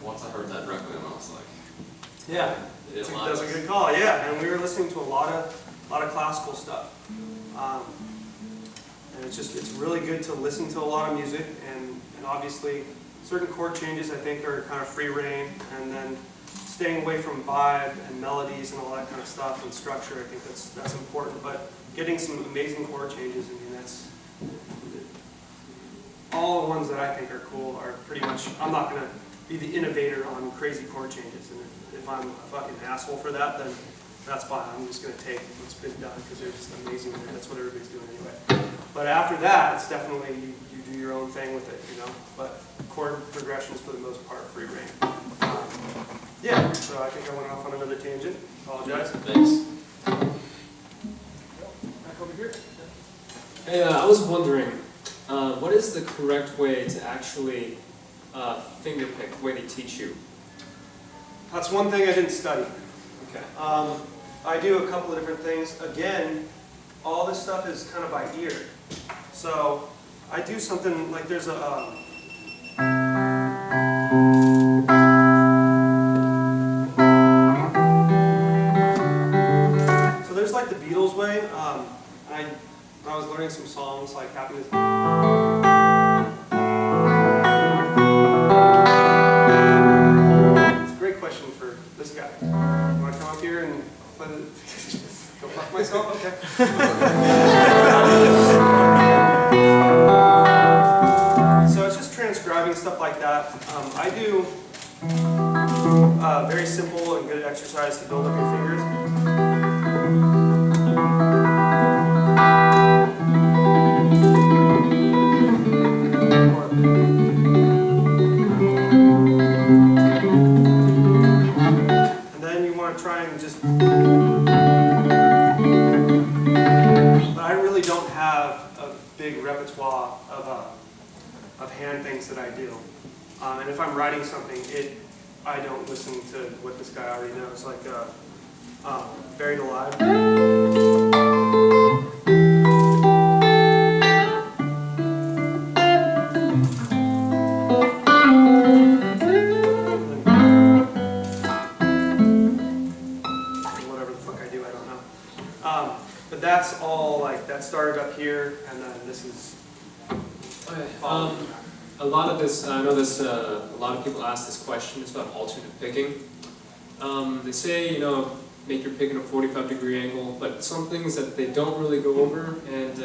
Once I heard that Requiem, I was like, yeah, that's a good call. Yeah, and we were listening to a lot of classical stuff. And it's really good to listen to a lot of music, and obviously certain chord changes I think are kind of free reign, and then staying away from vibe and melodies and all that kind of stuff and structure, I think that's important. But getting some amazing chord changes, I mean, that's all the ones that I think are cool are pretty much. I'm not going to be the innovator on crazy chord changes, and if I'm a fucking asshole for that, then that's fine. I'm just going to take what's been done because they're just amazing, and that's what everybody's doing anyway. But after that, it's definitely you do your own thing with it, you know. But chord progressions for the most part free reign. Yeah, so I think I went off on another tangent. Apologize. Thanks. Back over here. Hey, I was wondering, what is the correct way to actually finger pick the way they teach you? That's one thing I didn't study. Okay. I do a couple of different things. Again, all this stuff is kind of by ear. So I do something like there's a so there's like the Beatles way. When I was learning some songs like Happiness. It's a great question for this guy. You want to come up here and play the go fuck myself? Okay. So it's just transcribing stuff like that. I do very simple and good exercise to build up your fingers. And then you want to try and just. But I really don't have a big repertoire of hand things that I do. And if I'm writing something, I don't listen to what this guy already knows. Like Buried Alive. Whatever the fuck I do, I don't know. But that's all like that started up here, and then this is. Okay. A lot of this, I know this. A lot of people ask this question. It's about alternate picking. They say, you know, make your pick at a 45-degree angle, but some things that they don't really go over, and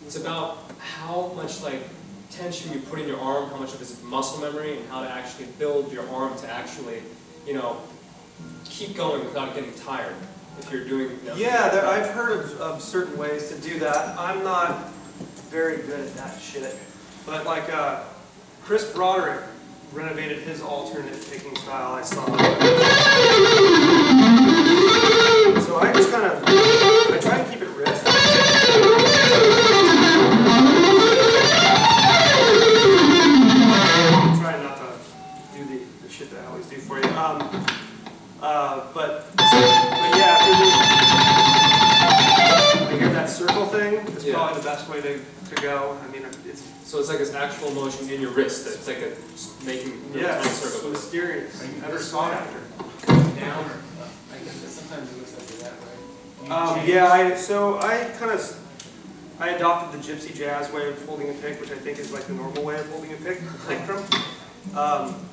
it's about how much like tension you put in your arm, how much of it is muscle memory, and how to actually build your arm to actually, you know, keep going without getting tired. If you're doing, you know, yeah, I've heard of certain ways to do that. I'm not very good at that shit. But like Chris Broderick renovated his alternate picking style, I saw. So I just kind of, I try to keep it wrist. I'm trying not to do the shit that I always do for you. But yeah, I hear that circle thing is probably the best way to go. I mean, so it's like this actual motion in your wrist. It's like a making it's circle. mysterious. I never saw it after. Down or up? I guess sometimes it looks like it that way. Yeah, I adopted the gypsy jazz way of holding a pick, which I think is like the normal way of holding a pick from.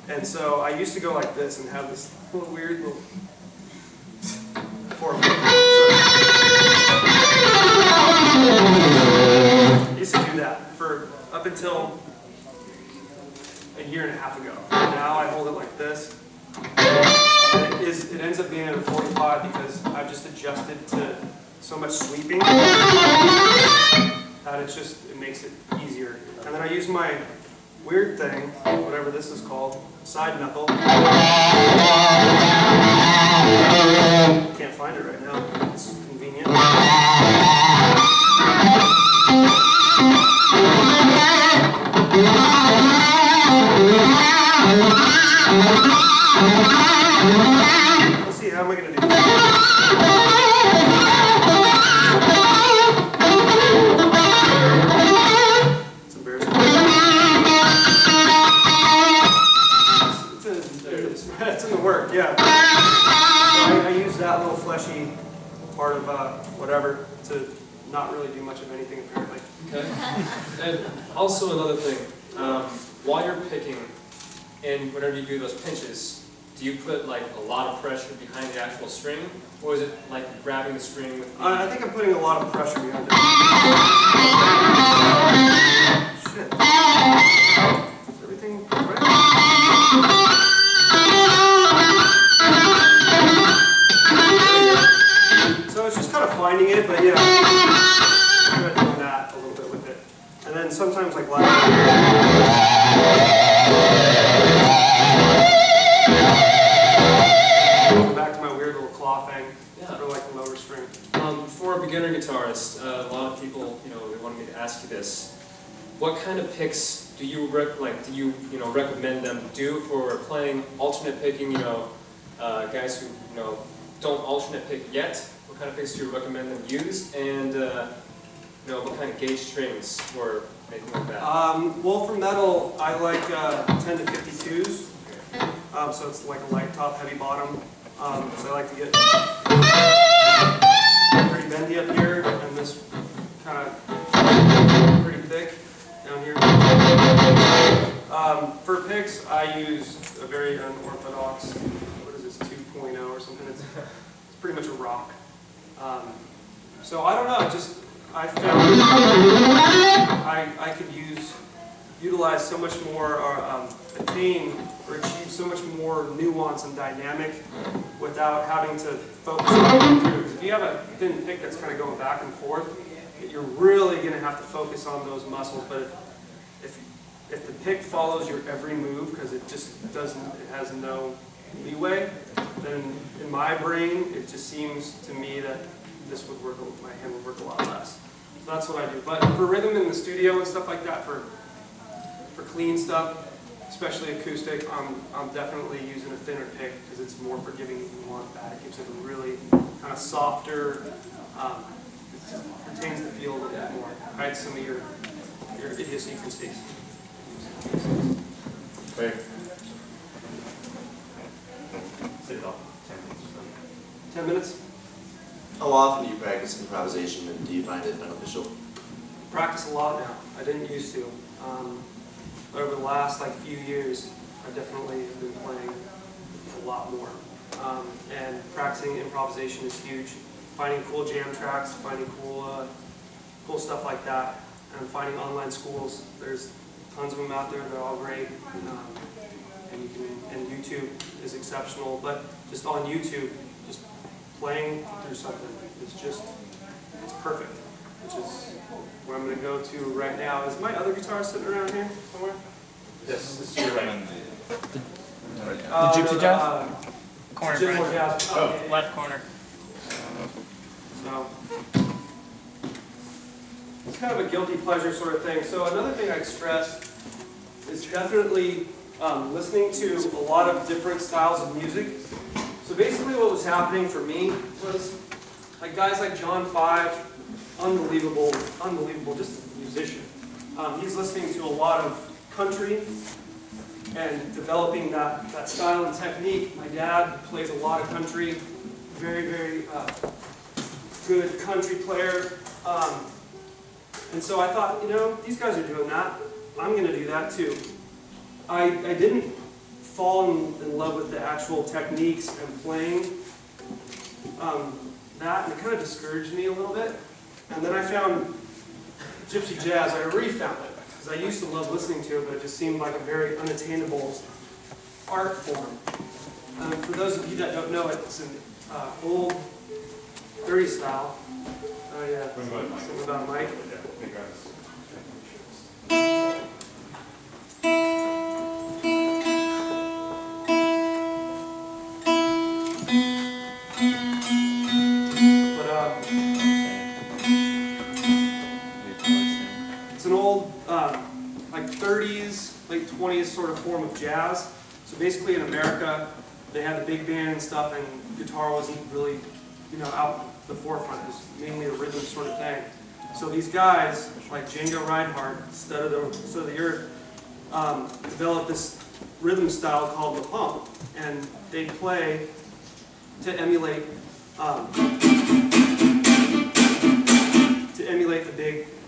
And so I used to go like this and have this little weird little horrible. I used to do that for up until a year and a half ago. Now I hold it like this. And it ends up being at a 45 because I've just adjusted to so much sweeping that it makes it easier. And then I use my weird thing, whatever this is called, side knuckle. Can't find it right now. It's convenient. Let's see, how am I going to do this? It's embarrassing. work, yeah. So I use that little fleshy part of whatever to not really do much of anything apparently. Okay. And also another thing, while you're picking and whenever you do those pinches, do you put like a lot of pressure behind the actual string, or is it like grabbing the string with the... I think I'm putting a lot of pressure behind it. Shit. Is everything right? So it's just kind of finding it, but yeah, I'm going to do that a little bit with it. And then sometimes like back to my weird little claw thing for like the lower string. For a beginner guitarist, a lot of people, they wanted me to ask you this. What kind of picks do you recommend them do for playing alternate picking? Guys who don't alternate pick yet. What kind of picks do you recommend them use? And what kind of gauge strings or anything like that? Well, for metal, I like 10 to 52s. So it's like a light top, heavy bottom. So I like to get pretty bendy up here, and this kind of pretty thick down here. For picks, I use a very unorthodox, what is this, 2.0 or something. It's pretty much a rock. So I don't know, I found I could utilize so much more, attain or achieve so much more nuance and dynamic without having to focus on the grooves. If you have a thin pick that's kind of going back and forth, you're really going to have to focus on those muscles. But if the pick follows your every move, because it has no leeway, then in my brain, it just seems to me that this would work, my hand would work a lot less. So that's what I do. But for rhythm in the studio and stuff like that, for clean stuff, especially acoustic, I'm definitely using a thinner pick because it's more forgiving if you want that. It gives it a really kind of softer, retains the feel a little bit more, hides some of your idiosyncrasies. Wait. Sit about 10 minutes. 10 minutes? How often do you practice improvisation, and do you find it beneficial? Practice a lot now. I didn't used to. But over the last few years, I definitely have been playing a lot more. And practicing improvisation is huge. Finding cool jam tracks, finding cool stuff like that, and finding online schools. There's tons of them out there. They're all great. And YouTube is exceptional. But just on YouTube, just playing through something it's perfect. Which is where I'm going to go to right now. Is my other guitar sitting around here somewhere? Yes, this is your right. The Gypsy Jazz? Corner, Gypsy Brian. Jazz. Oh. Okay. Left corner. So, it's kind of a guilty pleasure sort of thing. So another thing I'd stress is definitely listening to a lot of different styles of music. So basically what was happening for me was guys like John 5, unbelievable, just a musician. He's listening to a lot of country and developing that style and technique. My dad plays a lot of country, very, very good country player. And so I thought, these guys are doing that. I'm going to do that too. I didn't fall in love with the actual techniques and playing that, and it kind of discouraged me a little bit. And then I found Gypsy Jazz. I refound it because I used to love listening to it, but it just seemed like a very unattainable art form. For those of you that don't know it, it's an old 30s style. Oh yeah, something about a mic. It's an old, 30s, late 20s sort of form of jazz. So basically in America, they had the big band and stuff, and guitar wasn't really, out the forefront. It was mainly a rhythm sort of thing. So these guys, like Django Reinhardt, Stud of the Earth, developed this rhythm style called the pump, and they play to emulate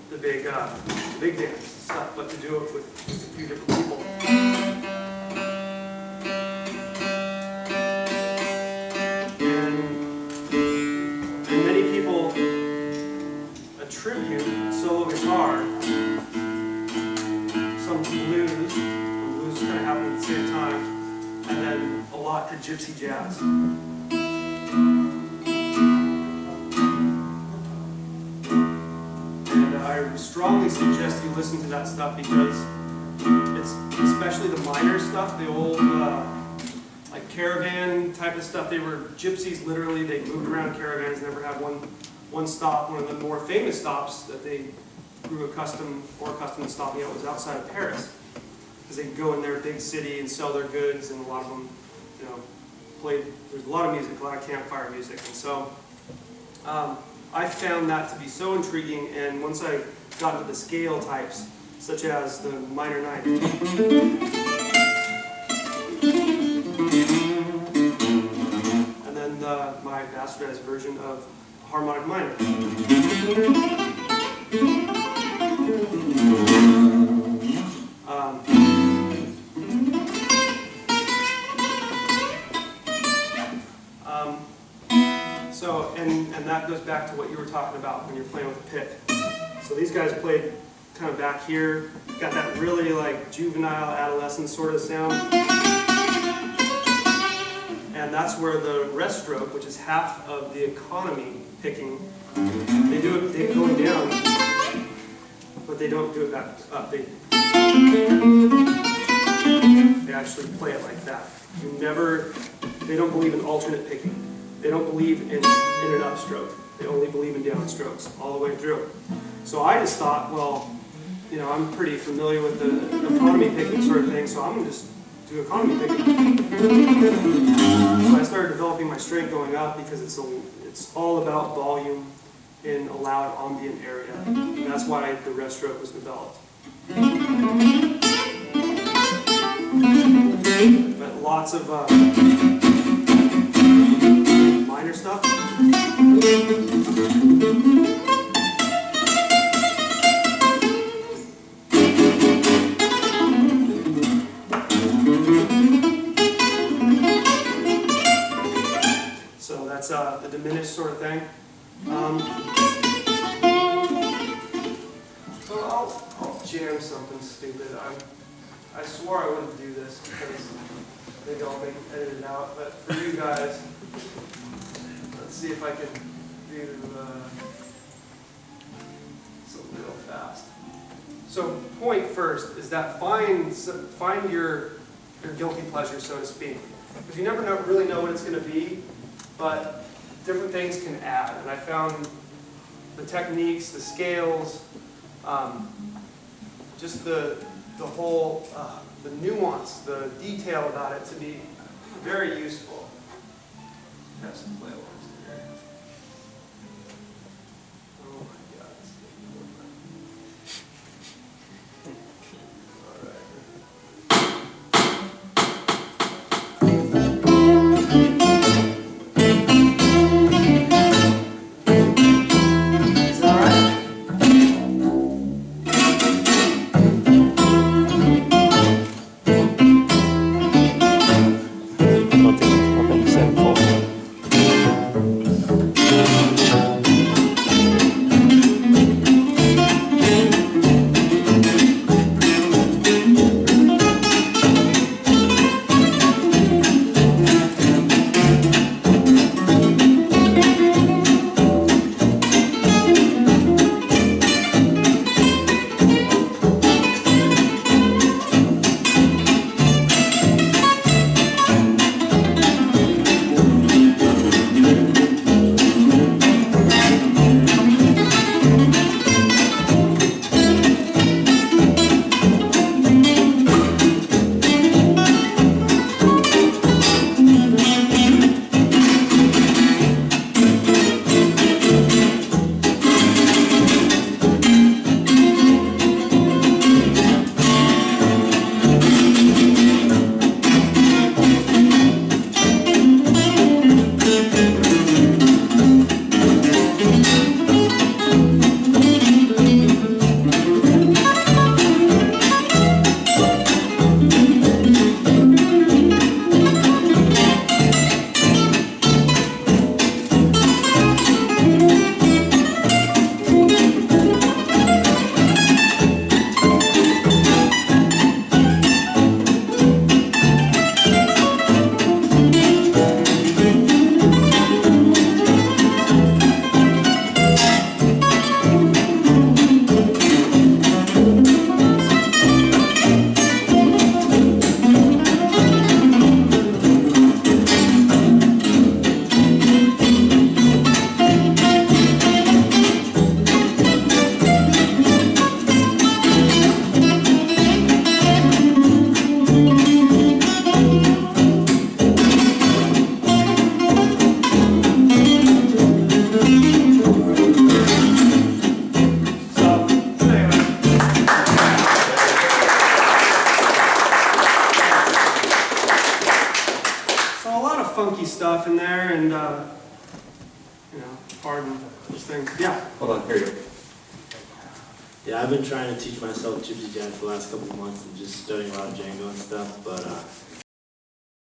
the big dance stuff, but to do it with just a few different people. And many people attribute solo guitar, some to blues. Blues kind of happened at the same time, and then a lot to gypsy jazz. I strongly suggest you listen to that stuff because it's, especially the minor stuff, the old like caravan type of stuff. They were gypsies, literally. They moved around caravans, never had one stop. One of the more famous stops that they grew accustomed to stopping at was outside of Paris, because they could go in their big city and sell their goods, and a lot of them, you know, played. There's a lot of music, a lot of campfire music, and so. I found that to be so intriguing, and once I got into the scale types, such as the minor ninth, and then my bastardized version of harmonic minor. And that goes back to what you were talking about when you're playing with a pick. So these guys played kind of back here, got that really like juvenile, adolescent sort of sound. And that's where the rest stroke, which is half of the economy picking, they do it going down, but they don't do it back up. They actually play it like that. They don't believe in alternate picking. They don't believe in an upstroke. They only believe in downstrokes all the way through. So I just thought, well, you know, I'm pretty familiar with the economy picking sort of thing, so I'm going to just do economy picking. So I started developing my strength going up because it's all about volume in a loud ambient area. And that's why the rest stroke was developed. But lots of minor stuff. So that's the diminished sort of thing. So I'll jam something stupid. I swore I wouldn't do this because maybe I'll make it edited out, but for you guys, let's see if I can do something real fast. So point first is that find your guilty pleasure, so to speak, because you never really know what it's going to be, but different things can add. And I found the techniques, the scales, just the whole, the nuance, the detail about it to be very useful. Have some play alongs here. Oh my God, it's getting Is that all right? I'll think 7/4. funky stuff in there and, pardon those things. Yeah. Hold on, here you go. Yeah, I've been trying to teach myself gypsy jazz for the last couple of months and just studying a lot of Django and stuff, but